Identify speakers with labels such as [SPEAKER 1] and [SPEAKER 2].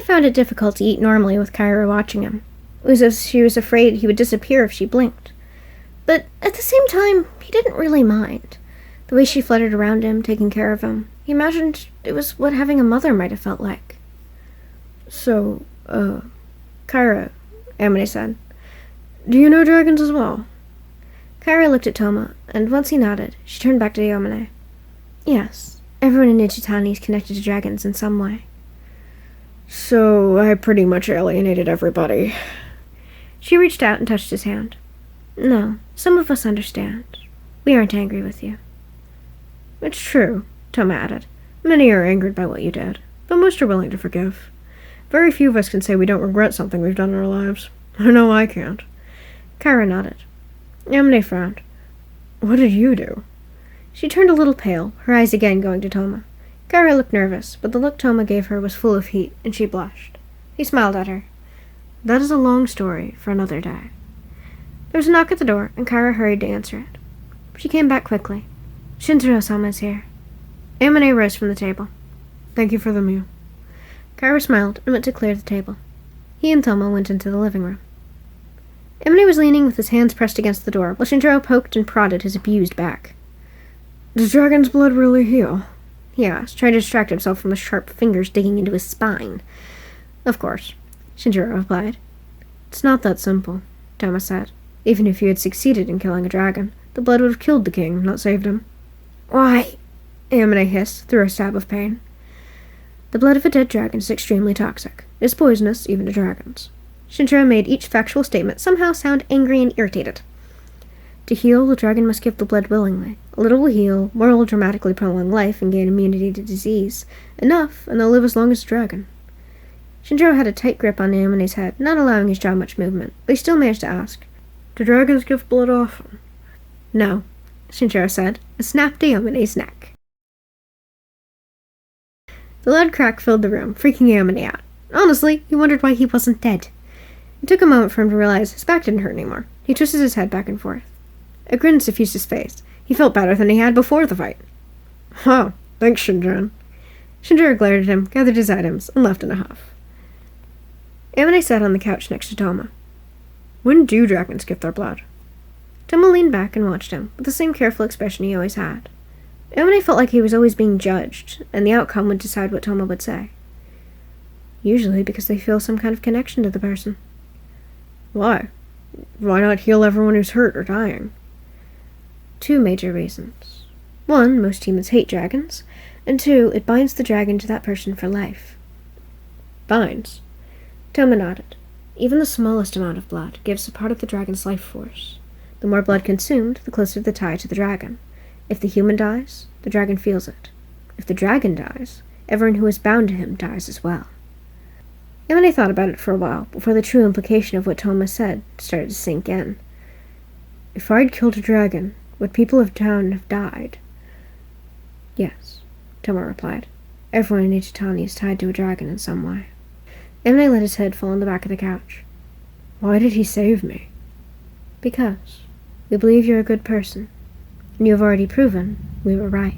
[SPEAKER 1] found it difficult to eat normally with Kyra watching him. It was as if she was afraid he would disappear if she blinked. But at the same time, he didn't really mind. The way she fluttered around him, taking care of him, he imagined it was what having a mother might have felt like.
[SPEAKER 2] So, Kyra, Amine said, do you know dragons as well?
[SPEAKER 1] Kyra looked at Toma, and once he nodded, she turned back to Yamane. Yes, everyone in Nichitani is connected to dragons in some way.
[SPEAKER 2] So, I pretty much alienated everybody.
[SPEAKER 1] She reached out and touched his hand. No, some of us understand. We aren't angry with you.
[SPEAKER 2] It's true, Toma added. Many are angered by what you did, but most are willing to forgive. Very few of us can say we don't regret something we've done in our lives. I know I can't.
[SPEAKER 1] Kyra nodded.
[SPEAKER 2] Yamane frowned. What did you do?
[SPEAKER 1] She turned a little pale, her eyes again going to Toma. Kyra looked nervous, but the look Toma gave her was full of heat, and she blushed. He smiled at her. That is a long story for another day. There was a knock at the door, and Kyra hurried to answer it. She came back quickly. Shintaro-sama is here.
[SPEAKER 2] Amane rose from the table. Thank you for the meal.
[SPEAKER 1] Kyra smiled and went to clear the table. He and Toma went into the living room. Amane was leaning with his hands pressed against the door, while Shintaro poked and prodded his abused back.
[SPEAKER 2] Does dragon's blood really heal?
[SPEAKER 1] He asked, trying to distract himself from the sharp fingers digging into his spine. Of course, Shintaro replied.
[SPEAKER 2] It's not that simple, Toma said. Even if you had succeeded in killing a dragon, the blood would have killed the king, not saved him.
[SPEAKER 1] Why?
[SPEAKER 2] Amane hissed through a stab of pain.
[SPEAKER 1] The blood of a dead dragon is extremely toxic. It is poisonous even to dragons. Shintaro made each factual statement somehow sound angry and irritated. To heal, the dragon must give the blood willingly. A little will heal, more will dramatically prolong life and gain immunity to disease. Enough, and they'll live as long as a dragon. Shintaro had a tight grip on Amane's head, not allowing his jaw much movement, but he still managed to ask,
[SPEAKER 2] Do dragons give blood often?
[SPEAKER 1] No, Shintaro said, and snapped Amane's neck. The loud crack filled the room, freaking Amane out. Honestly, he wondered why he wasn't dead. It took a moment for him to realize his back didn't hurt anymore. He twisted his head back and forth. A grin suffused his face. He felt better than he had before the fight.
[SPEAKER 2] Huh, thanks, Shinjan.
[SPEAKER 1] Shintaro glared at him, gathered his items, and left in a huff. Amane sat on the couch next to Toma.
[SPEAKER 2] When do dragons give their blood?
[SPEAKER 1] Toma leaned back and watched him, with the same careful expression he always had. Amane felt like he was always being judged, and the outcome would decide what Toma would say. Usually because they feel some kind of connection to the person.
[SPEAKER 2] Why? Why not heal everyone who's hurt or dying?
[SPEAKER 1] 2 major reasons. 1, most humans hate dragons, and 2, it binds the dragon to that person for life.
[SPEAKER 2] Binds?
[SPEAKER 1] Toma nodded. Even the smallest amount of blood gives a part of the dragon's life force. The more blood consumed, the closer the tie to the dragon. If the human dies, the dragon feels it. If the dragon dies, everyone who is bound to him dies as well. Amane thought about it for a while, before the true implication of what Toma said started to sink in.
[SPEAKER 2] If I'd killed a dragon, would people of town have died?
[SPEAKER 1] Yes, Toma replied. Everyone in Ichitani is tied to a dragon in some way. Amane let his head fall on the back of the couch.
[SPEAKER 2] Why did he save me?
[SPEAKER 1] Because we believe you're a good person, and you have already proven we were right.